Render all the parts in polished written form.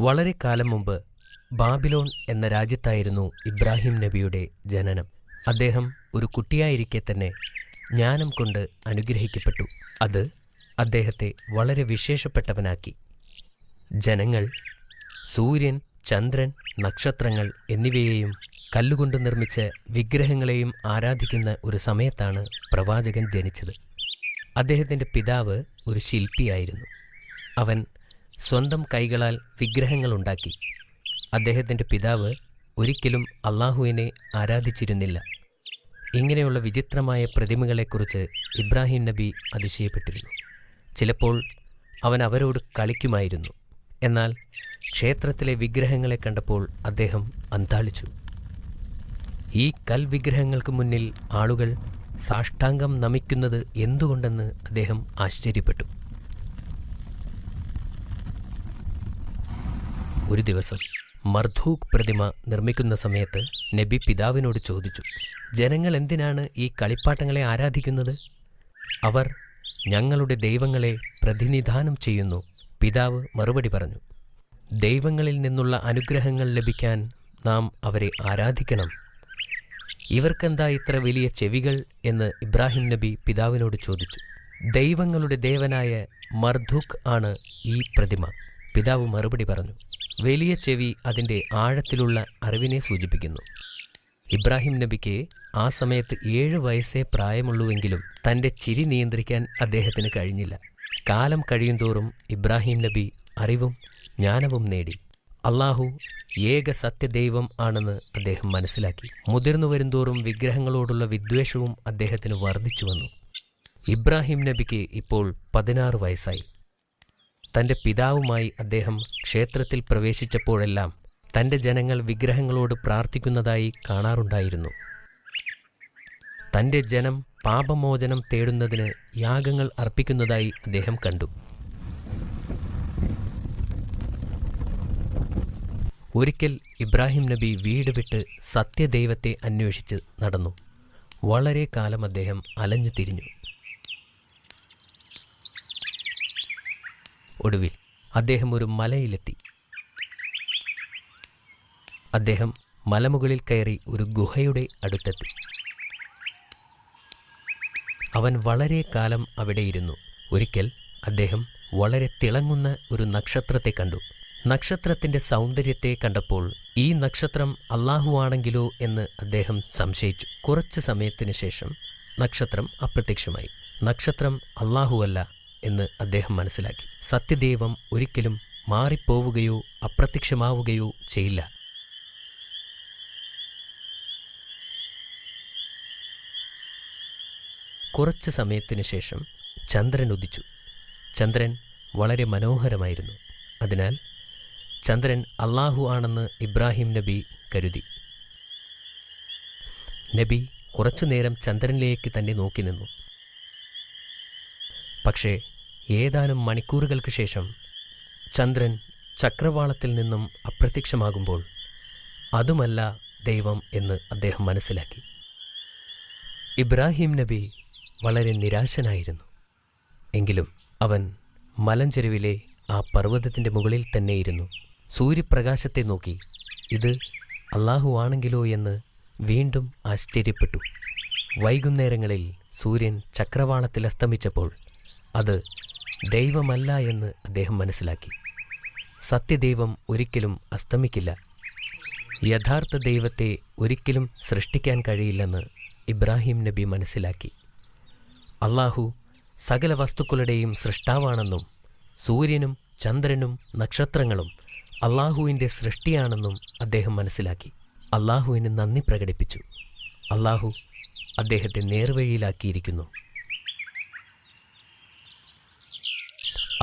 വളരെ കാലം മുമ്പ് ബാബിലോൺ എന്ന രാജ്യത്തായിരുന്നു ഇബ്രാഹിം നബിയുടെ ജനനം. അദ്ദേഹം ഒരു കുട്ടിയായിരിക്കെ തന്നെ ജ്ഞാനം കൊണ്ട് അനുഗ്രഹിക്കപ്പെട്ടു. അത് അദ്ദേഹത്തെ വളരെ വിശേഷപ്പെട്ടവനാക്കി. ജനങ്ങൾ സൂര്യൻ, ചന്ദ്രൻ, നക്ഷത്രങ്ങൾ എന്നിവയെയും കല്ലുകൊണ്ട് നിർമ്മിച്ച വിഗ്രഹങ്ങളെയും ആരാധിക്കുന്ന ഒരു സമയത്താണ് പ്രവാചകൻ ജനിച്ചത്. അദ്ദേഹത്തിൻ്റെ പിതാവ് ഒരു ശില്പിയായിരുന്നു. അവൻ സ്വന്തം കൈകളാൽ വിഗ്രഹങ്ങളുണ്ടാക്കി. അദ്ദേഹത്തിൻ്റെ പിതാവ് ഒരിക്കലും അള്ളാഹുവിനെ ആരാധിച്ചിരുന്നില്ല. ഇങ്ങനെയുള്ള വിചിത്രമായ പ്രതിമകളെക്കുറിച്ച് ഇബ്രാഹിം നബി അതിശയപ്പെട്ടിരുന്നു. ചിലപ്പോൾ അവൻ അവരോട് കളിക്കുമായിരുന്നു. എന്നാൽ ക്ഷേത്രത്തിലെ വിഗ്രഹങ്ങളെ കണ്ടപ്പോൾ അദ്ദേഹം അന്താളിച്ചു. ഈ കൽവിഗ്രഹങ്ങൾക്ക് മുന്നിൽ ആളുകൾ സാഷ്ടാംഗം നമിക്കുന്നത് എന്തുകൊണ്ടെന്ന് അദ്ദേഹം ആശ്ചര്യപ്പെട്ടു. ഒരു ദിവസം മർധൂഖ് പ്രതിമ നിർമ്മിക്കുന്ന സമയത്ത് നബി പിതാവിനോട് ചോദിച്ചു, ജനങ്ങൾ എന്തിനാണ് ഈ കളിപ്പാട്ടങ്ങളെ ആരാധിക്കുന്നത്? അവർ ഞങ്ങളുടെ ദൈവങ്ങളെ പ്രതിനിധാനം ചെയ്യുന്നു. പിതാവ് മറുപടി പറഞ്ഞു, ദൈവങ്ങളിൽ നിന്നുള്ള അനുഗ്രഹങ്ങൾ ലഭിക്കാൻ നാം അവരെ ആരാധിക്കണം. ഇവർക്കെന്താ ഇത്ര വലിയ ചെവികൾ എന്ന് ഇബ്രാഹിം നബി പിതാവിനോട് ചോദിച്ചു. ദൈവങ്ങളുടെ ദേവനായ മർധൂഖ് ആണ് ഈ പ്രതിമ. പിതാവ് മറുപടി പറഞ്ഞു, വലിയ ചെവി അതിൻ്റെ ആഴത്തിലുള്ള അറിവിനെ സൂചിപ്പിക്കുന്നു. ഇബ്രാഹിം നബിക്ക് ആ സമയത്ത് 7 വയസ്സേ പ്രായമുള്ളൂവെങ്കിലും തൻ്റെ ചിരി നിയന്ത്രിക്കാൻ അദ്ദേഹത്തിന് കഴിഞ്ഞില്ല. കാലം കഴിയുന്തോറും ഇബ്രാഹിം നബി അറിവും ജ്ഞാനവും നേടി. അള്ളാഹു ഏക സത്യദൈവം ആണെന്ന് അദ്ദേഹം മനസ്സിലാക്കി. മുതിർന്നു വരുന്തോറും വിഗ്രഹങ്ങളോടുള്ള വിദ്വേഷവും അദ്ദേഹത്തിന് വർദ്ധിച്ചു വന്നു. ഇബ്രാഹിം നബിക്ക് ഇപ്പോൾ 16 വയസ്സായി. തൻ്റെ പിതാവുമായി അദ്ദേഹം ക്ഷേത്രത്തിൽ പ്രവേശിച്ചപ്പോഴെല്ലാം തൻ്റെ ജനങ്ങൾ വിഗ്രഹങ്ങളോട് പ്രാർത്ഥിക്കുന്നതായി കാണാറുണ്ടായിരുന്നു. തൻ്റെ ജനം പാപമോചനം തേടുന്നതിന് യാഗങ്ങൾ അർപ്പിക്കുന്നതായി അദ്ദേഹം കണ്ടു. ഒരിക്കൽ ഇബ്രാഹിം നബി വീട് വിട്ട് സത്യദൈവത്തെ അന്വേഷിച്ച് നടന്നു. വളരെ കാലം അദ്ദേഹം അലഞ്ഞു തിരിഞ്ഞു. ഒടുവിൽ അദ്ദേഹം ഒരു മലയിലെത്തി. അദ്ദേഹം മലമുകളിൽ കയറി ഒരു ഗുഹയുടെ അടുത്തെത്തി. അവൻ വളരെ കാലം അവിടെയിരുന്നു. ഒരിക്കൽ അദ്ദേഹം വളരെ തിളങ്ങുന്ന ഒരു നക്ഷത്രത്തെ കണ്ടു. നക്ഷത്രത്തിൻ്റെ സൗന്ദര്യത്തെ കണ്ടപ്പോൾ ഈ നക്ഷത്രം അള്ളാഹു ആണെങ്കിലോ എന്ന് അദ്ദേഹം സംശയിച്ചു. കുറച്ച് സമയത്തിന് ശേഷം നക്ഷത്രം അപ്രത്യക്ഷമായി. നക്ഷത്രം അള്ളാഹുവല്ല എന്ന് അദ്ദേഹം മനസ്സിലാക്കി. സത്യദൈവം ഒരിക്കലും മാറിപ്പോവുകയോ അപ്രത്യക്ഷമാവുകയോ ചെയ്യില്ല. കുറച്ച് സമയത്തിന് ശേഷം ചന്ദ്രൻ ഉദിച്ചു. ചന്ദ്രൻ വളരെ മനോഹരമായിരുന്നു. അതിനാൽ ചന്ദ്രൻ അള്ളാഹു ആണെന്ന് ഇബ്രാഹിം നബി കരുതി. നബി കുറച്ചുനേരം ചന്ദ്രനിലേക്ക് തന്നെ നോക്കി നിന്നു. പക്ഷേ ഏതാനും മണിക്കൂറുകൾക്ക് ശേഷം ചന്ദ്രൻ ചക്രവാളത്തിൽ നിന്നും അപ്രത്യക്ഷമാകുമ്പോൾ അതുമല്ല ദൈവം എന്ന് അദ്ദേഹം മനസ്സിലാക്കി. ഇബ്രാഹിം നബി വളരെ നിരാശനായിരുന്നു. എങ്കിലും അവൻ മലഞ്ചെരുവിലെ ആ പർവ്വതത്തിൻ്റെ മുകളിൽ തന്നെയിരുന്നു. സൂര്യപ്രകാശത്തെ നോക്കി ഇത് അള്ളാഹു ആണെങ്കിലോ എന്ന് വീണ്ടും ആശ്ചര്യപ്പെട്ടു. വൈകുന്നേരങ്ങളിൽ സൂര്യൻ ചക്രവാളത്തിൽ അസ്തമിച്ചപ്പോൾ അത് ദൈവമല്ല എന്ന് അദ്ദേഹം മനസ്സിലാക്കി. സത്യദൈവം ഒരിക്കലും അസ്തമിക്കില്ല. യഥാർത്ഥ ദൈവത്തെ ഒരിക്കലും സൃഷ്ടിക്കാൻ കഴിയില്ലെന്ന് ഇബ്രാഹിം നബി മനസ്സിലാക്കി. അള്ളാഹു സകല വസ്തുക്കളുടെയും സൃഷ്ടാവാണെന്നും സൂര്യനും ചന്ദ്രനും നക്ഷത്രങ്ങളും അള്ളാഹുവിൻ്റെ സൃഷ്ടിയാണെന്നും അദ്ദേഹം മനസ്സിലാക്കി. അള്ളാഹുവിന് നന്ദി പ്രകടിപ്പിച്ചു. അള്ളാഹു അദ്ദേഹത്തെ നേർവഴിയിലാക്കിയിരിക്കുന്നു.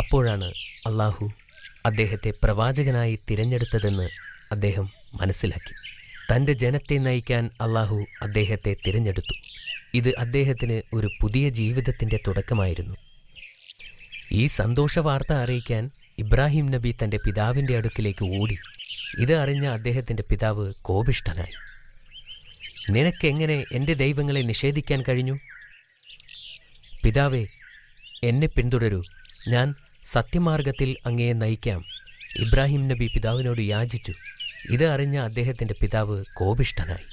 അപ്പോഴാണ് അള്ളാഹു അദ്ദേഹത്തെ പ്രവാചകനായി തിരഞ്ഞെടുത്തതെന്ന് അദ്ദേഹം മനസ്സിലാക്കി. തൻ്റെ ജനത്തെ നയിക്കാൻ അള്ളാഹു അദ്ദേഹത്തെ തിരഞ്ഞെടുത്തു. ഇത് അദ്ദേഹത്തിന് ഒരു പുതിയ ജീവിതത്തിൻ്റെ തുടക്കമായിരുന്നു. ഈ സന്തോഷവാർത്ത അറിയിക്കാൻ ഇബ്രാഹിം നബി തൻ്റെ പിതാവിൻ്റെ അടുക്കിലേക്ക് ഓടി. ഇത് അറിഞ്ഞ അദ്ദേഹത്തിൻ്റെ പിതാവ് കോപിഷ്ഠനായി. നിനക്കെങ്ങനെ എൻ്റെ ദൈവങ്ങളെ നിഷേധിക്കാൻ കഴിഞ്ഞു? പിതാവേ, എന്നെ പിന്തുടരൂ. ഞാൻ സത്യമാർഗത്തിൽ അങ്ങയെ നയിക്കാം. ഇബ്രാഹിം നബി പിതാവിനോട് യാചിച്ചു. ഇത് അറിഞ്ഞ അദ്ദേഹത്തിൻ്റെ പിതാവ് കോപിഷ്ഠനായി.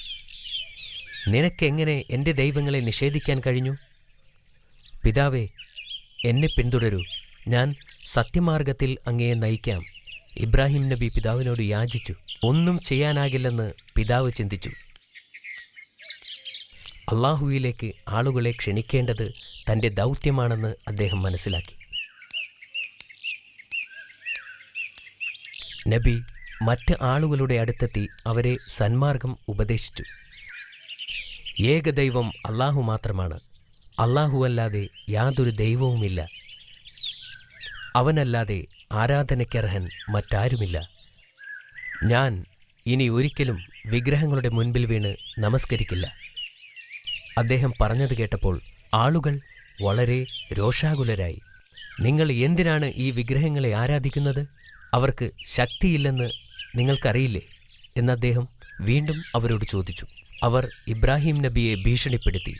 നിനക്കെങ്ങനെ എൻ്റെ ദൈവങ്ങളെ നിഷേധിക്കാൻ കഴിഞ്ഞു? പിതാവേ, എന്നെ പിന്തുടരൂ, ഞാൻ സത്യമാർഗത്തിൽ അങ്ങയെ നയിക്കാം. ഇബ്രാഹിം നബി പിതാവിനോട് യാചിച്ചു. ഒന്നും ചെയ്യാനാകില്ലെന്ന് പിതാവ് ചിന്തിച്ചു. അള്ളാഹുവിലേക്ക് ആളുകളെ ക്ഷണിക്കേണ്ടത് തൻ്റെ ദൗത്യമാണെന്ന് അദ്ദേഹം മനസ്സിലാക്കി. നബി മറ്റ് ആളുകളുടെ അടുത്തെത്തി അവരെ സന്മാർഗം ഉപദേശിച്ചു. ഏകദൈവം അള്ളാഹു മാത്രമാണ്. അല്ലാഹുവല്ലാതെ യാതൊരു ദൈവവുമില്ല. അവനല്ലാതെ ആരാധനയ്ക്കർഹൻ മറ്റാരുമില്ല. ഞാൻ ഇനി ഒരിക്കലും വിഗ്രഹങ്ങളുടെ മുൻപിൽ വീണ് നമസ്കരിക്കില്ല. അദ്ദേഹം പറഞ്ഞത് കേട്ടപ്പോൾ ആളുകൾ വളരെ രോഷാകുലരായി. നിങ്ങൾ എന്തിനാണ് ഈ വിഗ്രഹങ്ങളെ ആരാധിക്കുന്നത്? അവർക്ക് ശക്തിയില്ലെന്ന് നിങ്ങൾക്കറിയില്ലേ എന്ന് അദ്ദേഹം വീണ്ടും അവരോട് ചോദിച്ചു. അവർ ഇബ്രാഹിം നബിയെ ഭീഷണിപ്പെടുത്തി.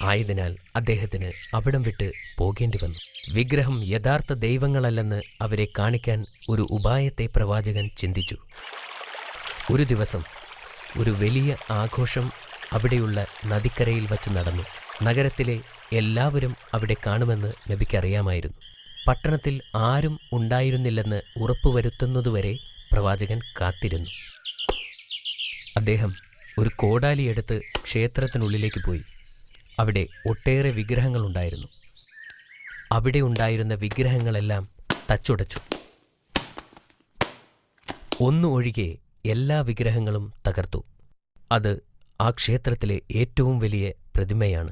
ആയതിനാൽ അദ്ദേഹത്തിന് അവിടം വിട്ട് പോകേണ്ടി വന്നു. വിഗ്രഹം യഥാർത്ഥ ദൈവങ്ങളല്ലെന്ന് അവരെ കാണിക്കാൻ ഒരു ഉപായത്തെ പ്രവാചകൻ ചിന്തിച്ചു. ഒരു ദിവസം ഒരു വലിയ ആഘോഷം അവിടെയുള്ള നദിക്കരയിൽ വച്ച് നടന്നു. നഗരത്തിലെ എല്ലാവരും അവിടെ കാണുമെന്ന് നബിക്കറിയാമായിരുന്നു. പട്ടണത്തിൽ ആരും ഉണ്ടായിരുന്നില്ലെന്ന് ഉറപ്പുവരുത്തുന്നതുവരെ പ്രവാചകൻ കാത്തിരുന്നു. അദ്ദേഹം ഒരു കോടാലിയെടുത്ത് ക്ഷേത്രത്തിനുള്ളിലേക്ക് പോയി. അവിടെ ഒട്ടേറെ വിഗ്രഹങ്ങളുണ്ടായിരുന്നു. അവിടെ ഉണ്ടായിരുന്ന വിഗ്രഹങ്ങളെല്ലാം തച്ചുടച്ചു. ഒന്നു ഒഴികെ എല്ലാ വിഗ്രഹങ്ങളും തകർത്തു. അത് ആ ക്ഷേത്രത്തിലെ ഏറ്റവും വലിയ പ്രതിമയാണ്.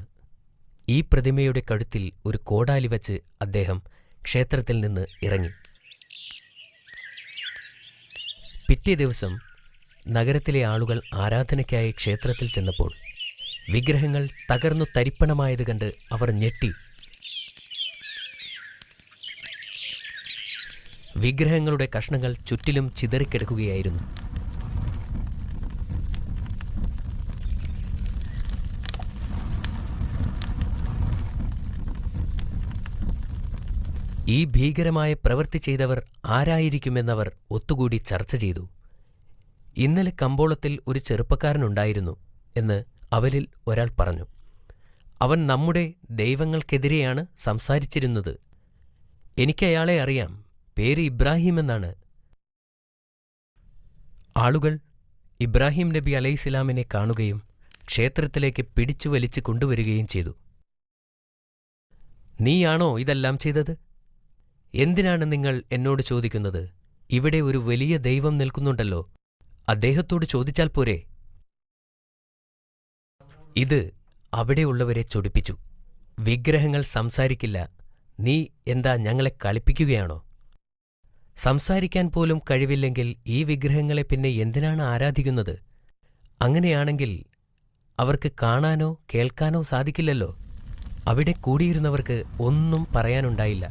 ഈ പ്രതിമയുടെ കഴുത്തിൽ ഒരു കോടാലി വച്ച് അദ്ദേഹം ക്ഷേത്രത്തിൽ നിന്ന് ഇറങ്ങി. പിറ്റേ ദിവസം നഗരത്തിലെ ആളുകൾ ആരാധനയ്ക്കായി ക്ഷേത്രത്തിൽ ചെന്നപ്പോൾ വിഗ്രഹങ്ങൾ തകർന്നു തരിപ്പണമായത് കണ്ട് അവർ ഞെട്ടി. വിഗ്രഹങ്ങളുടെ കഷ്ണങ്ങൾ ചുറ്റിലും ചിതറിക്കിടക്കുകയായിരുന്നു. ഈ ഭീകരമായ പ്രവൃത്തി ചെയ്തവർ ആരായിരിക്കുമെന്നവർ ഒത്തുകൂടി ചർച്ച ചെയ്തു. ഇന്നലെ കമ്പോളത്തിൽ ഒരു ചെറുപ്പക്കാരനുണ്ടായിരുന്നു എന്ന് അവരിൽ ഒരാൾ പറഞ്ഞു. അവൻ നമ്മുടെ ദൈവങ്ങൾക്കെതിരെയാണ് സംസാരിച്ചിരുന്നത്. എനിക്കയാളെ അറിയാം, പേര് ഇബ്രാഹിം എന്നാണ്. ആളുകൾ ഇബ്രാഹിം നബി അലൈഹിസ്സലാമിനെ കാണുകയും ക്ഷേത്രത്തിലേക്ക് പിടിച്ചു വലിച്ചു കൊണ്ടുവരികയും ചെയ്തു. നീയാണോ ഇതെല്ലാം ചെയ്തത്? എന്തിനാണ് നിങ്ങൾ എന്നോട് ചോദിക്കുന്നത്? ഇവിടെ ഒരു വലിയ ദൈവം നിൽക്കുന്നുണ്ടല്ലോ, അദ്ദേഹത്തോട് ചോദിച്ചാൽ പോരെ? ഇത് അവിടെയുള്ളവരെ ചൊടിപ്പിച്ചു. വിഗ്രഹങ്ങൾ സംസാരിക്കില്ല, നീ എന്താ ഞങ്ങളെ കളിപ്പിക്കുകയാണോ? സംസാരിക്കാൻ പോലും കഴിവില്ലെങ്കിൽ ഈ വിഗ്രഹങ്ങളെ പിന്നെ എന്തിനാണ് ആരാധിക്കുന്നത്? അങ്ങനെയാണെങ്കിൽ അവർക്ക് കാണാനോ കേൾക്കാനോ സാധിക്കില്ലല്ലോ. അവിടെ കൂടിയിരുന്നവർക്ക് ഒന്നും പറയാനുണ്ടായില്ല.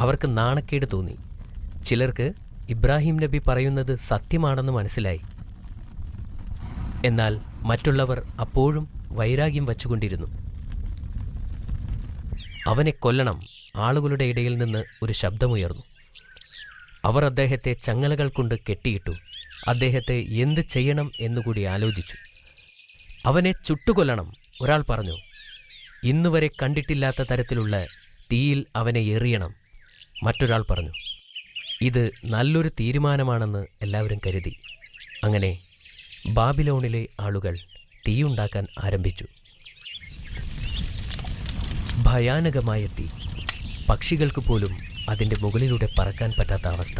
അവർക്ക് നാണക്കേട് തോന്നി. ചിലർക്ക് ഇബ്രാഹിം നബി പറയുന്നത് സത്യമാണെന്ന് മനസ്സിലായി. എന്നാൽ മറ്റുള്ളവർ അപ്പോഴും വൈരാഗ്യം വച്ചുകൊണ്ടിരുന്നു. അവനെ കൊല്ലണം! ആളുകളുടെ ഇടയിൽ നിന്ന് ഒരു ശബ്ദമുയർന്നു. അവർ അദ്ദേഹത്തെ ചങ്ങലകൾ കൊണ്ട് കെട്ടിയിട്ടു. അദ്ദേഹത്തെ എന്ത് ചെയ്യണം എന്നുകൂടി ആലോചിച്ചു. അവനെ ചുട്ടുകൊല്ലണം! ഒരാൾ പറഞ്ഞു. ഇന്നുവരെ കണ്ടിട്ടില്ലാത്ത തരത്തിലുള്ള തീയിൽ അവനെ എറിയണം! മറ്റൊരാൾ പറഞ്ഞു. ഇത് നല്ലൊരു തീരുമാനമാണെന്ന് എല്ലാവരും കരുതി. അങ്ങനെ ബാബിലോണിലെ ആളുകൾ തീയുണ്ടാക്കാൻ ആരംഭിച്ചു. ഭയാനകമായ തീ. പക്ഷികൾക്ക് പോലും അതിൻ്റെ മുകളിലൂടെ പറക്കാൻ പറ്റാത്ത അവസ്ഥ.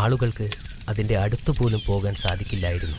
ആളുകൾക്ക് അതിൻ്റെ അടുത്തുപോലും പോകാൻ സാധിക്കില്ലായിരുന്നു.